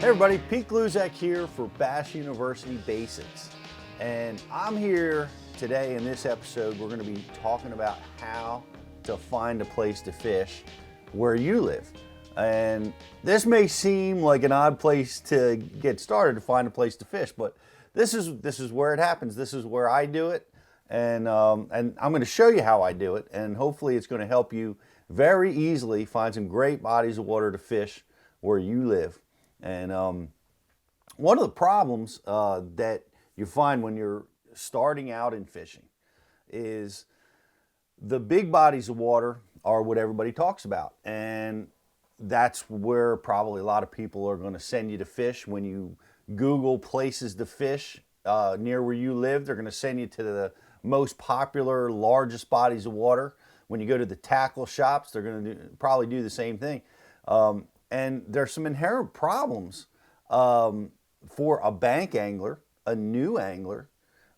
Hey everybody, Pete Gluzak here for Bass University Basics. And I'm here today in this episode, we're gonna be talking about how to find a place to fish where you live. And this may seem like an odd place to get started to find a place to fish, but this is where it happens. This is where I do it. And I'm gonna show you how I do it. And hopefully it's gonna help you very easily find some great bodies of water to fish where you live. And one of the problems that you find when you're starting out in fishing is the big bodies of water are what everybody talks about. And that's where probably a lot of people are going to send you to fish. When you Google places to fish near where you live, they're going to send you to the most popular, largest bodies of water. When you go to the tackle shops, they're going to probably do the same thing. And there's some inherent problems for a bank angler, a new angler,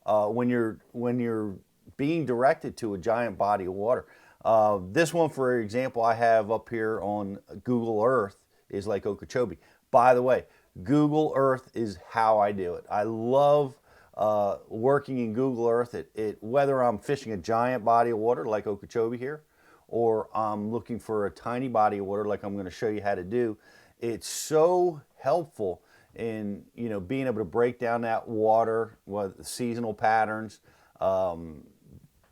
when you're being directed to a giant body of water. This one, for example, I have up here on Google Earth is Lake Okeechobee. By the way, Google Earth is how I do it. I love working in Google Earth. Whether I'm fishing a giant body of water like Okeechobee here, or I'm looking for a tiny body of water like I'm going to show you how to do, it's so helpful in being able to break down that water, what seasonal patterns. What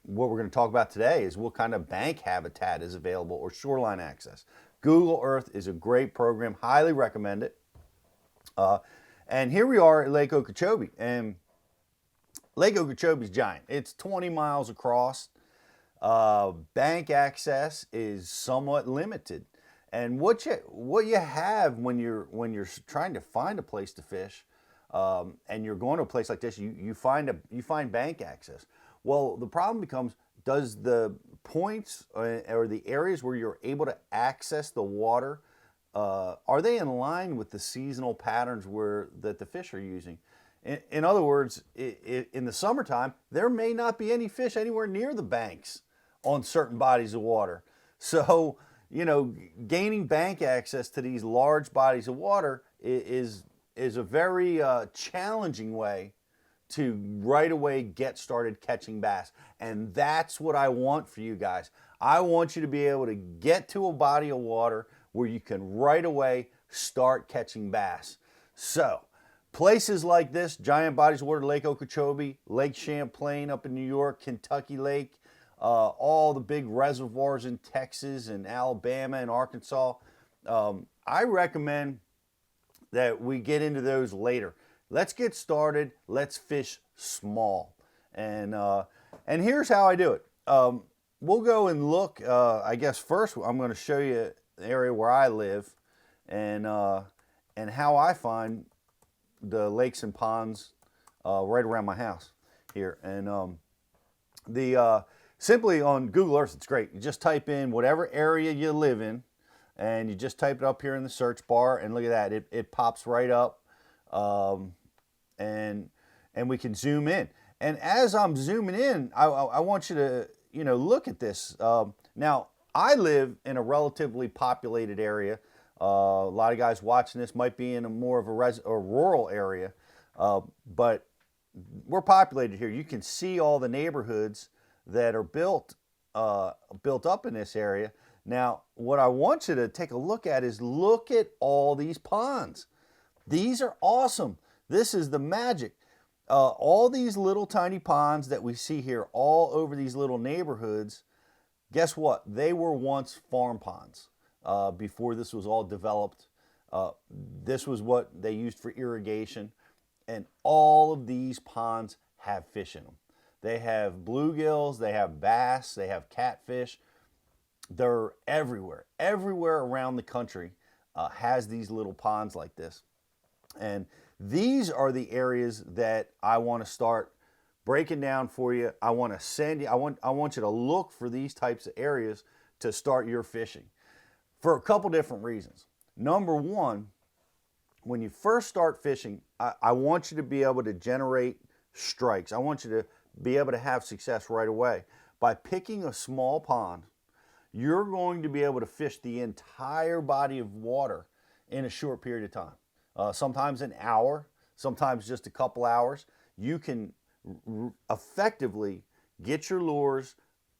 we're going to talk about today is what kind of bank habitat is available or shoreline access. Google Earth is a great program, highly recommend it. And here we are at Lake Okeechobee, and Lake Okeechobee is giant. It's 20 miles across. Bank access is somewhat limited, and what you have when you're trying to find a place to fish, and you're going to a place like this, you find bank access. Well, the problem becomes: does the points or the areas where you're able to access the water, are they in line with the seasonal patterns that the fish are using? In other words, in the summertime, there may not be any fish anywhere near the banks on certain bodies of water. So, gaining bank access to these large bodies of water is a very challenging way to right away get started catching bass. And that's what I want for you guys. I want you to be able to get to a body of water where you can right away start catching bass. So, places like this, giant bodies of water, Lake Okeechobee, Lake Champlain up in New York, Kentucky Lake, all the big reservoirs in Texas and Alabama and Arkansas. I recommend that we get into those later. Let's get started. Let's fish small. And here's how I do it. We'll go and look. I guess first I'm going to show you the area where I live and how I find the lakes and ponds right around my house here. And simply on Google Earth, it's great. You just type in whatever area you live in, and you just type it up here in the search bar, and look at that. It pops right up, and we can zoom in. And as I'm zooming in, I want you to look at this. Now, I live in a relatively populated area. A lot of guys watching this might be in a more of a rural area, but we're populated here. You can see all the neighborhoods that are built up in this area. Now, what I want you to take a look at is look at all these ponds. These are awesome. This is the magic. All these little tiny ponds that we see here all over these little neighborhoods, guess what? They were once farm ponds before this was all developed. This was what they used for irrigation, and all of these ponds have fish in them. They have bluegills, they have bass, they have catfish. They're everywhere. Everywhere around the country has these little ponds like this. And these are the areas that I want to start breaking down for you. I want to send you, I want you to look for these types of areas to start your fishing for a couple different reasons. Number one, when you first start fishing, I want you to be able to generate strikes. I want you to be able to have success right away. By picking a small pond, you're going to be able to fish the entire body of water in a short period of time. sometimes an hour, sometimes just a couple hours. You can effectively get your lures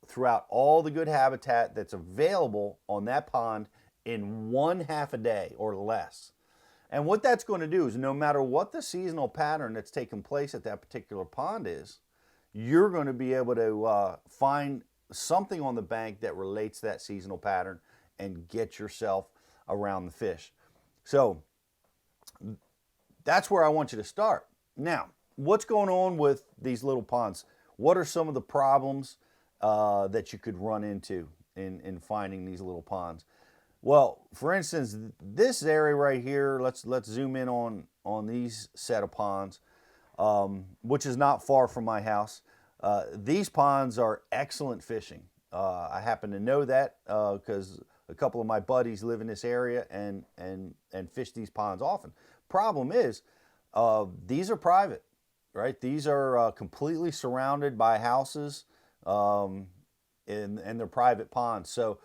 throughout all the good habitat that's available on that pond in 1/2 a day or less. And what that's going to do is no matter what the seasonal pattern that's taking place at that particular pond is, you're going to be able to find something on the bank that relates to that seasonal pattern and get yourself around the fish. So that's where I want you to start. Now, what's going on with these little ponds? What are some of the problems that you could run into in finding these little ponds? Well, for instance, this area right here, let's zoom in on these set of ponds, which is not far from my house. These ponds are excellent fishing. I happen to know that because a couple of my buddies live in this area and fish these ponds often. Problem is, these are private, right? These are completely surrounded by houses, and they're private ponds. So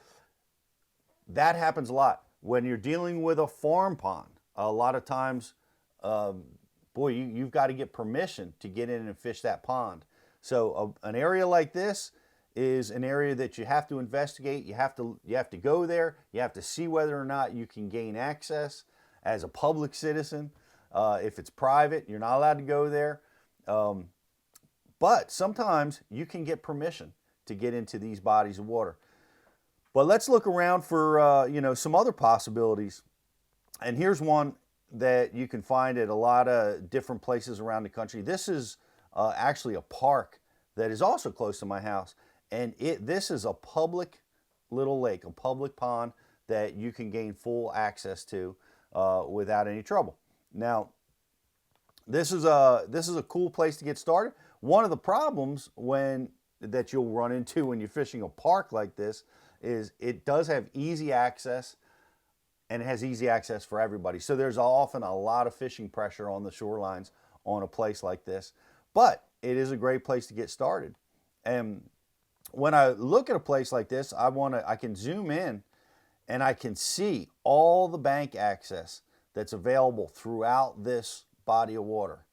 that happens a lot. When you're dealing with a farm pond, a lot of times, boy, you've got to get permission to get in and fish that pond. So an area like this is an area that you have to investigate. You have to go there. You have to see whether or not you can gain access as a public citizen. If it's private, you're not allowed to go there. But sometimes you can get permission to get into these bodies of water. But let's look around for some other possibilities. And here's one that you can find at a lot of different places around the country. This is actually a park that is also close to my house. And this is a public little lake, a public pond that you can gain full access to without any trouble. Now, this is a cool place to get started. One of the problems that you'll run into when you're fishing a park like this is it does have easy access, and it has easy access for everybody. So there's often a lot of fishing pressure on the shorelines on a place like this, but it is a great place to get started. And when I look at a place like this, I can zoom in and I can see all the bank access that's available throughout this body of water.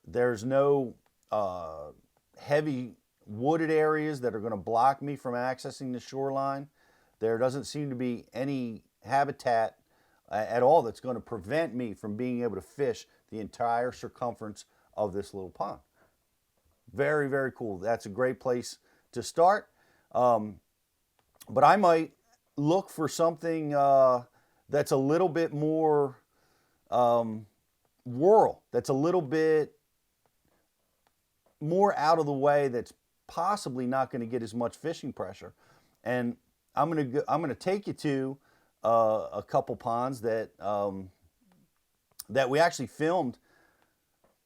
There's no heavy wooded areas that are going to block me from accessing the shoreline. There doesn't seem to be any habitat at all that's going to prevent me from being able to fish the entire circumference of this little pond. Very, very cool. That's a great place to start. But I might look for something that's a little bit more rural, that's a little bit more out of the way, that's possibly not going to get as much fishing pressure. And I'm going to take you to a couple ponds that we actually filmed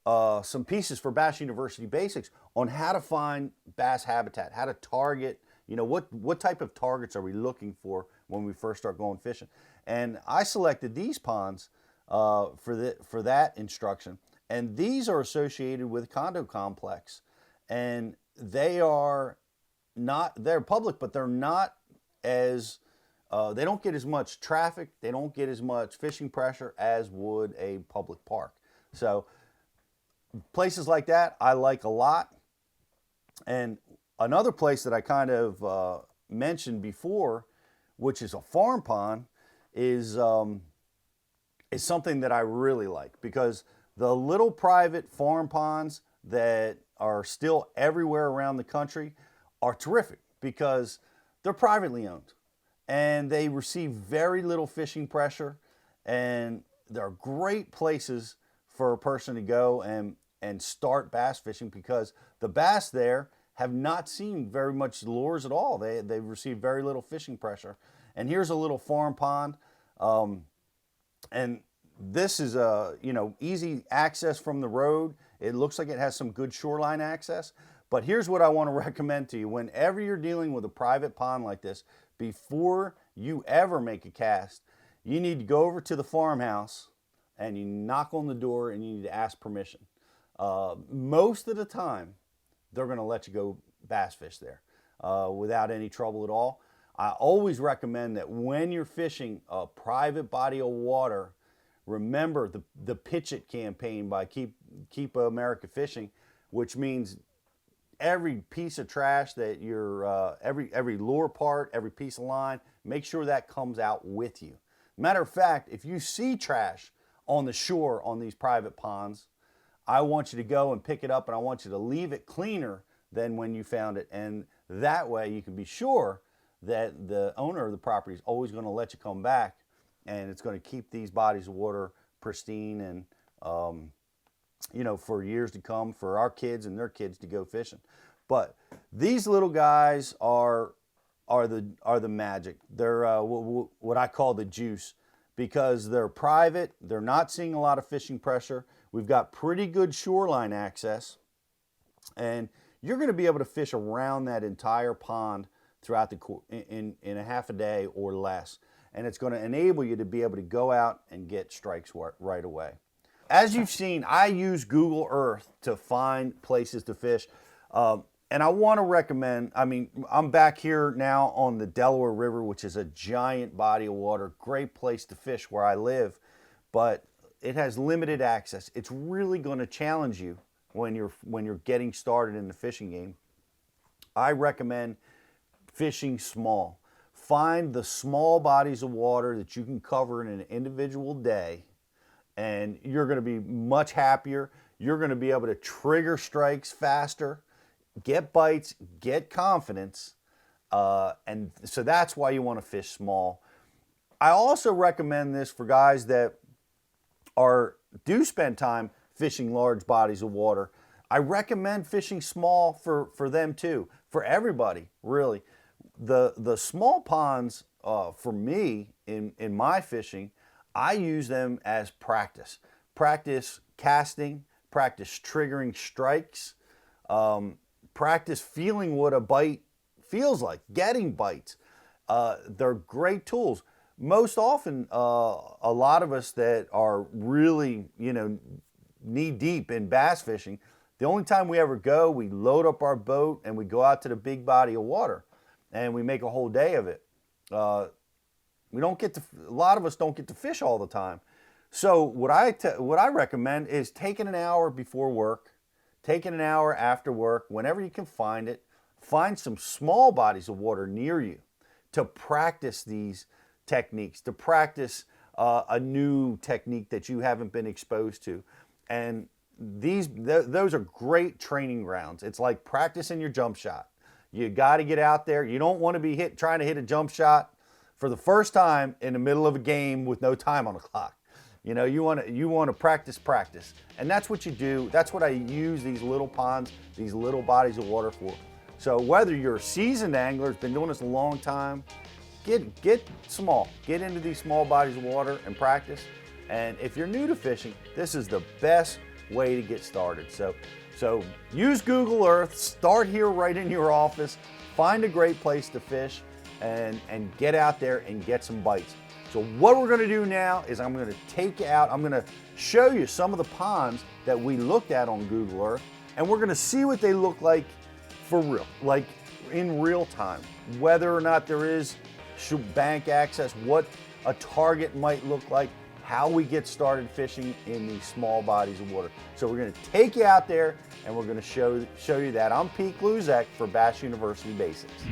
some pieces for Bass University Basics on how to find bass habitat, how to target, what type of targets are we looking for when we first start going fishing. And I selected these ponds for that instruction. And these are associated with a condo complex. And they're public, but they're not as, they don't get as much traffic, they don't get as much fishing pressure as would a public park. So places like that I like a lot. And another place that I kind of mentioned before, which is a farm pond, is something that I really like, because the little private farm ponds that are still everywhere around the country are terrific because they're privately owned and they receive very little fishing pressure, and they're great places for a person to go and start bass fishing, because the bass there have not seen very much lures at all. They've received very little fishing pressure. And here's a little farm pond, and this is easy access from the road. It looks like it has some good shoreline access. But here's what I want to recommend to you. Whenever you're dealing with a private pond like this, before you ever make a cast, you need to go over to the farmhouse and you knock on the door and you need to ask permission. Most of the time, they're going to let you go bass fish there without any trouble at all. I always recommend that when you're fishing a private body of water, remember the Pitch It campaign by Keep America Fishing, which means every piece of trash that every lure part, every piece of line, make sure that comes out with you. Matter of fact, if you see trash on the shore on these private ponds, I want you to go and pick it up, and I want you to leave it cleaner than when you found it. And that way you can be sure that the owner of the property is always going to let you come back, and it's going to keep these bodies of water pristine and for years to come, for our kids and their kids to go fishing. But these little guys are the magic. They're what I call the juice, because they're private. They're not seeing a lot of fishing pressure. We've got pretty good shoreline access, and you're going to be able to fish around that entire pond throughout in a half a day or less. And it's going to enable you to be able to go out and get strikes right away. As you've seen, I use Google Earth to find places to fish. And I want to recommend, I'm back here now on the Delaware River, which is a giant body of water, great place to fish where I live, but it has limited access. It's really going to challenge you when you're getting started in the fishing game. I recommend fishing small. Find the small bodies of water that you can cover in an individual day, and you're going to be much happier. You're going to be able to trigger strikes faster, get bites, get confidence, and so that's why you want to fish small. I also recommend this for guys that do spend time fishing large bodies of water. I recommend fishing small for them too, for everybody, really. The small ponds, for me, in my fishing, I use them as practice. Practice casting, practice triggering strikes, practice feeling what a bite feels like, getting bites. They're great tools. Most often, a lot of us that are really, knee deep in bass fishing, the only time we ever go, we load up our boat and we go out to the big body of water and we make a whole day of it. A lot of us don't get to fish all the time. So what I recommend is taking an hour before work, taking an hour after work, whenever you can find it, find some small bodies of water near you to practice these techniques, to practice a new technique that you haven't been exposed to. And those are great training grounds. It's like practicing your jump shot. You got to get out there. You don't want to be trying to hit a jump shot for the first time in the middle of a game with no time on the clock. You want to practice, and that's what you do. That's what I use these little ponds, these little bodies of water for. So whether you're a seasoned angler, has been doing this a long time, get small, get into these small bodies of water and practice. And if you're new to fishing, this is the best way to get started. So use Google Earth, start here right in your office, find a great place to fish, and get out there and get some bites. So what we're going to do now is I'm going to take you out, I'm going to show you some of the ponds that we looked at on Google Earth, and we're going to see what they look like for real, like in real time, whether or not there is bank access, what a target might look like, how we get started fishing in these small bodies of water. So we're going to take you out there and we're going to show you that. I'm Pete Gluzek for Bass University Basics.